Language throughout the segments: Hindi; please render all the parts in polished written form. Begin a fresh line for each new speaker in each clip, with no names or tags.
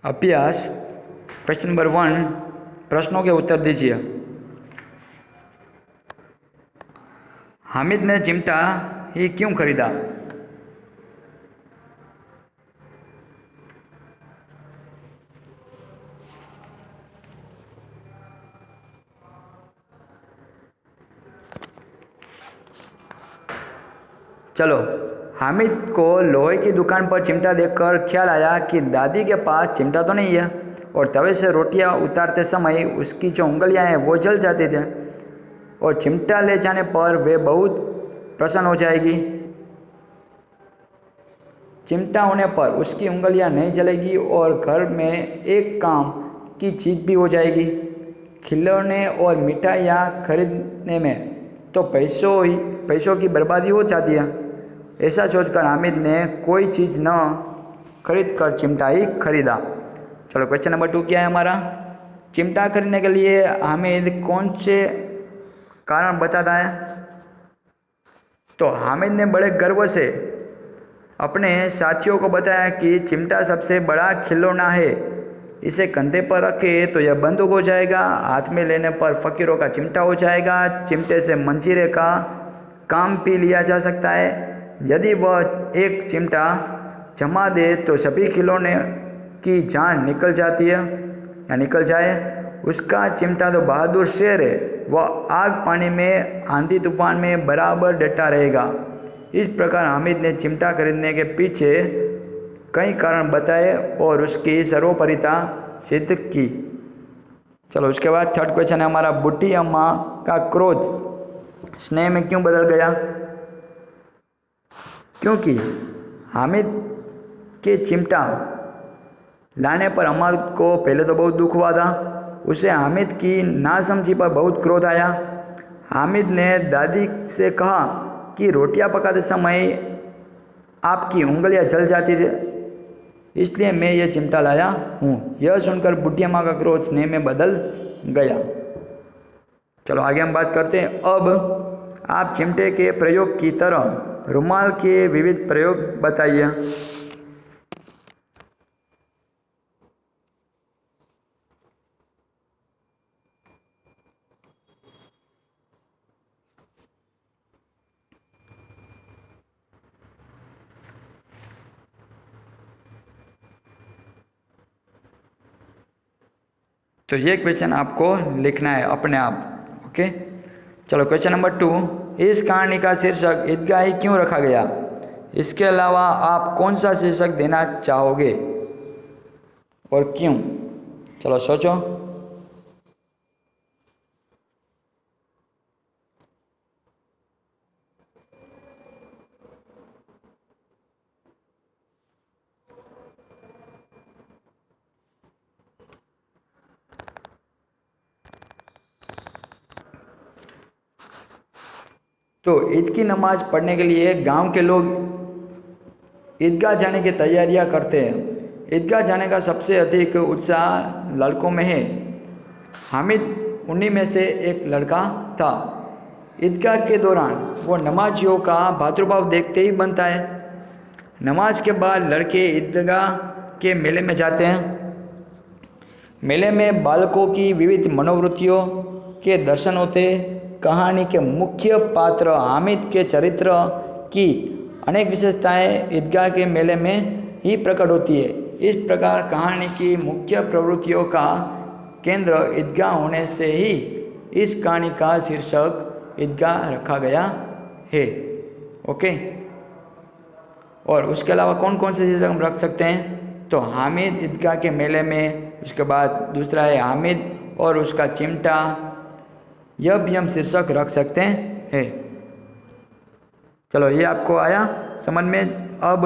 अभ्यास क्वेश्चन नंबर 1 प्रश्नों के उत्तर दीजिए। हामिद ने चिमटा ही क्यों खरीदा? चलो, हामिद को लोहे की दुकान पर चिमटा देखकर ख्याल आया कि दादी के पास चिमटा तो नहीं है और तवे से रोटियां उतारते समय उसकी जो उंगलियां हैं वो जल जाती थी और चिमटा ले जाने पर वे बहुत प्रसन्न हो जाएगी। चिमटा होने पर उसकी उंगलियां नहीं जलेगी और घर में एक काम की चीज़ भी हो जाएगी। खिलौने और मिठाइयाँ खरीदने में तो पैसों की बर्बादी हो जाती है। ऐसा सोचकर हामिद ने कोई चीज़ न खरीद कर चिमटा ही खरीदा। चलो, क्वेश्चन नंबर 2 क्या है हमारा? चिमटा खरीदने के लिए हामिद कौन से कारण बताता है? तो हामिद ने बड़े गर्व से अपने साथियों को बताया कि चिमटा सबसे बड़ा खिलौना है। इसे कंधे पर रखे तो यह बंदूक हो जाएगा, हाथ में लेने पर फकीरों का चिमटा हो जाएगा। चिमटे से मंजीरे का काम भी लिया जा सकता है। यदि वह एक चिमटा जमा दे तो सभी खिलौने की जान निकल जाती है या निकल जाए। उसका चिमटा तो बहादुर शेर है, वह आग पानी में आंधी तूफान में बराबर डटा रहेगा। इस प्रकार हामिद ने चिमटा खरीदने के पीछे कई कारण बताए और उसकी सर्वोपरिता सिद्ध की। चलो, उसके बाद थर्ड क्वेश्चन है हमारा, बुढ़ी अम्मा का क्रोध स्नेह में क्यों बदल गया? क्योंकि हामिद के चिमटा लाने पर अम्मा को पहले तो बहुत दुख हुआ था। उसे हामिद की नासमझी पर बहुत क्रोध आया। हामिद ने दादी से कहा कि रोटियां पकाते समय आपकी उंगलियां जल जाती थी, इसलिए मैं ये चिमटा लाया हूँ। यह सुनकर बुढ़ी अम्मा का क्रोध स्नेह में बदल गया। चलो, आगे हम बात करते हैं। अब आप चिमटे के प्रयोग की तरह रुमाल के विविध प्रयोग बताइए। तो ये क्वेश्चन आपको लिखना है अपने आप। ओके, चलो, क्वेश्चन नंबर 2, इस कहानी का शीर्षक ईदगाह क्यों रखा गया? इसके अलावा आप कौन सा शीर्षक देना चाहोगे और क्यों? चलो, सोचो। तो ईद की नमाज पढ़ने के लिए गांव के लोग ईदगाह जाने की तैयारियां करते हैं। ईदगाह जाने का सबसे अधिक उत्साह लड़कों में है। हामिद उन्हीं में से एक लड़का था। ईदगाह के दौरान वो नमाजियों का भातृभाव देखते ही बनता है। नमाज के बाद लड़के ईदगाह के मेले में जाते हैं। मेले में बालकों की विविध मनोवृत्तियों के दर्शन होते। कहानी के मुख्य पात्र हामिद के चरित्र की अनेक विशेषताएं ईदगाह के मेले में ही प्रकट होती है। इस प्रकार कहानी की मुख्य प्रवृत्तियों का केंद्र ईदगाह होने से ही इस कहानी का शीर्षक ईदगाह रखा गया है। ओके, और उसके अलावा कौन कौन से शीर्षक हम रख सकते हैं? तो हामिद ईदगाह के मेले में, उसके बाद दूसरा है हामिद और उसका चिमटा, यह भी हम शीर्षक रख सकते हैं। चलो, ये आपको आया समझ में। अब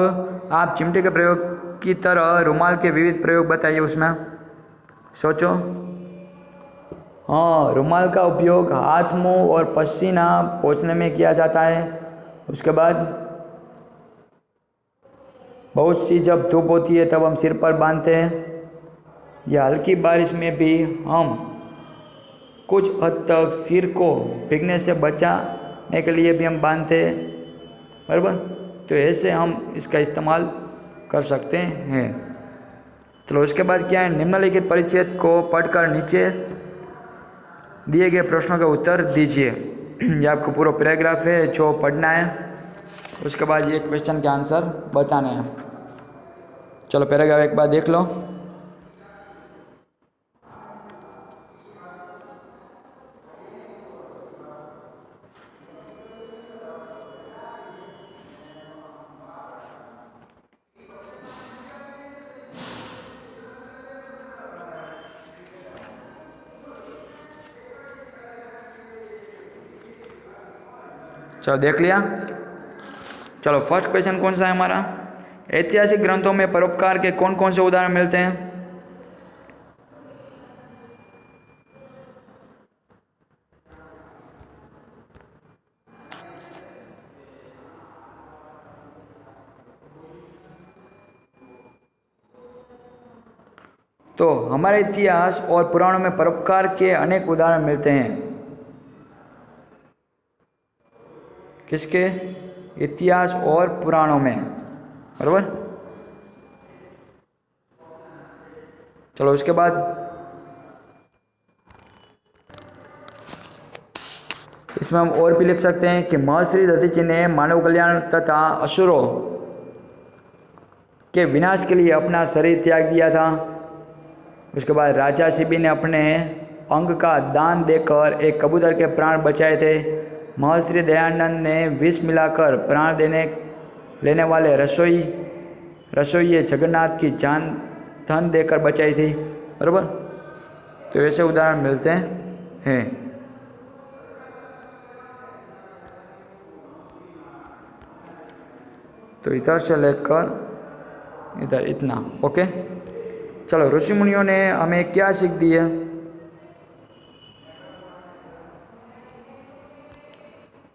आप चिमटे के प्रयोग की तरह रुमाल के विविध प्रयोग बताइए। उसमें सोचो। हाँ, रुमाल का उपयोग हाथ, मुंह और पसीना पोंछने में किया जाता है। उसके बाद बहुत सी जब धूप होती है तब हम सिर पर बांधते हैं, या हल्की बारिश में भी हम कुछ हद तक सिर को भीगने से बचाने के लिए भी हम बांधते हैं, बराबर। तो ऐसे हम इसका इस्तेमाल कर सकते हैं। चलो उसके बाद क्या है, निम्नलिखित परिच्छेद को पढ़कर नीचे दिए गए प्रश्नों के उत्तर दीजिए। ये आपको पूरा पैराग्राफ है जो पढ़ना है, उसके बाद ये क्वेश्चन के आंसर बताने हैं। चलो पैराग्राफ एक बार देख लो। चलो देख लिया। चलो फर्स्ट क्वेश्चन कौन सा है हमारा, ऐतिहासिक ग्रंथों में परोपकार के कौन कौन से उदाहरण मिलते हैं। तो हमारे इतिहास और पुराणों में परोपकार के अनेक उदाहरण मिलते हैं। किसके, इतिहास और पुराणों में, बराबर। चलो उसके बाद इसमें हम और भी लिख सकते हैं कि महर्षि दधीचि ने मानव कल्याण तथा असुरों के विनाश के लिए अपना शरीर त्याग दिया था। उसके बाद राजा शिबी ने अपने अंग का दान देकर एक कबूतर के प्राण बचाए थे। महर्षि दयानंद ने विष मिलाकर प्राण लेने वाले रसोइये जगन्नाथ की जान धन देकर बचाई थी, बराबर। तो ऐसे उदाहरण मिलते हैं। तो इधर से लेकर इधर इतना, ओके। चलो ऋषि मुनियों ने हमें क्या सीख दी है।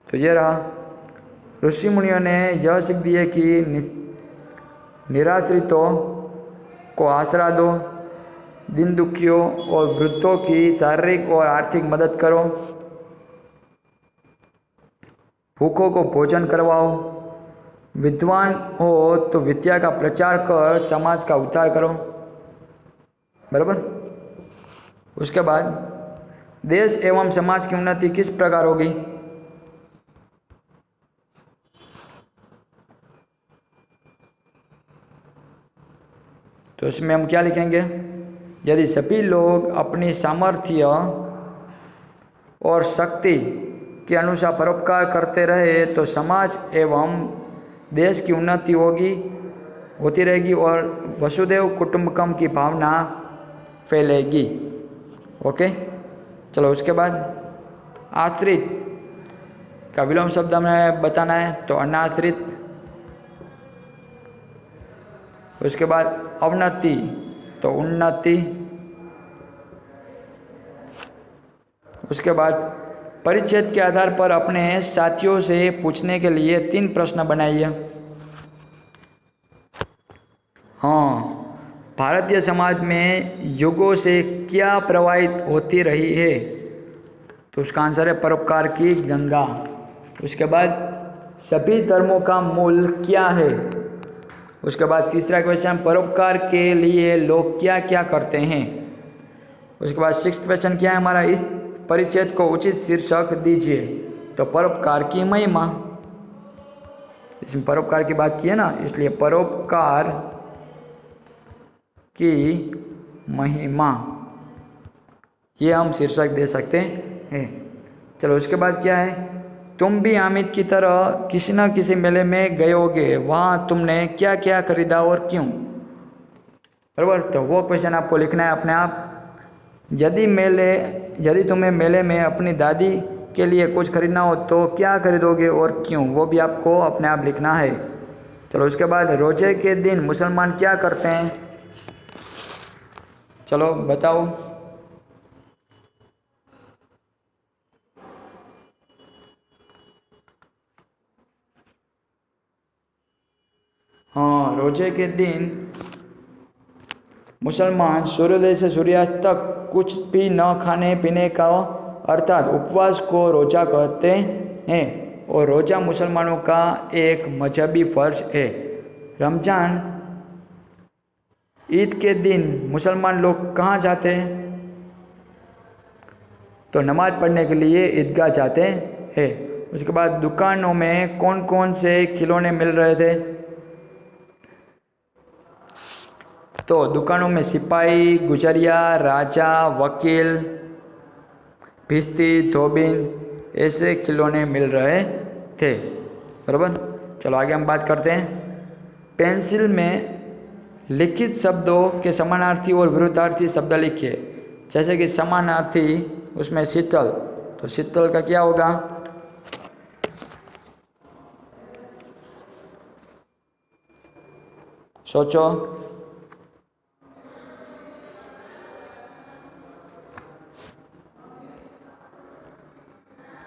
तो ये रहा, ऋषि मुनियों ने यह सीख दी है कि निराश्रितों को आसरा दो, दीन दुखियों और वृद्धों की शारीरिक और आर्थिक मदद करो, भूखों को भोजन करवाओ, विद्वान हो तो विद्या का प्रचार कर समाज का उद्धार करो, बराबर। उसके बाद देश एवं समाज की उन्नति किस प्रकार होगी। तो इसमें हम क्या लिखेंगे, यदि सभी लोग अपनी सामर्थ्य और शक्ति के अनुसार परोपकार करते रहे तो समाज एवं देश की उन्नति होती रहेगी और वसुदेव कुटुंबकम की भावना फैलेगी। ओके। चलो उसके बाद आश्रित का विलोम शब्द हमें बताना है, तो अनाश्रित। उसके बाद अवनति तो उन्नति। उसके बाद परिच्छेद के आधार पर अपने साथियों से पूछने के लिए 3 प्रश्न बनाइए। हाँ, भारतीय समाज में युगों से क्या प्रवाहित होती रही है, तो उसका आंसर है परोपकार की गंगा। उसके बाद सभी धर्मों का मूल क्या है। उसके बाद तीसरा क्वेश्चन, परोपकार के लिए लोग क्या क्या करते हैं। उसके बाद 6th क्वेश्चन क्या है हमारा, इस परिच्छेद को उचित शीर्षक दीजिए। तो परोपकार की महिमा, इसमें परोपकार की बात की है ना, इसलिए परोपकार की महिमा, ये हम शीर्षक दे सकते हैं। चलो उसके बाद क्या है, तुम भी हामिद की तरह किसी न किसी मेले में गए होगे, वहाँ तुमने क्या क्या खरीदा और क्यों, बराबर। तो वो क्वेश्चन आपको लिखना है अपने आप। यदि तुम्हें मेले में अपनी दादी के लिए कुछ खरीदना हो तो क्या खरीदोगे और क्यों, वो भी आपको अपने आप लिखना है। चलो उसके बाद रोजे के दिन मुसलमान क्या करते हैं, चलो बताओ। हाँ, रोजे के दिन मुसलमान सूर्योदय से सूर्यास्त तक कुछ भी न खाने पीने का अर्थात उपवास को रोजा कहते हैं, और रोजा मुसलमानों का एक मजहबी फर्ज है। रमजान ईद के दिन मुसलमान लोग कहाँ जाते हैं? तो नमाज पढ़ने के लिए ईदगाह जाते हैं। उसके बाद दुकानों में कौन कौन से खिलौने मिल रहे थे? तो दुकानों में सिपाही, गुजरिया, राजा, वकील, भिश्ती, धोबिन ऐसे खिलौने मिल रहे थे। बराबर। चलो आगे हम बात करते हैं। पेंसिल में लिखित शब्दों के समानार्थी और विरुद्धार्थी शब्द लिखिए। जैसे कि समानार्थी उसमें शीतल, तो शीतल का क्या होगा? सोचो।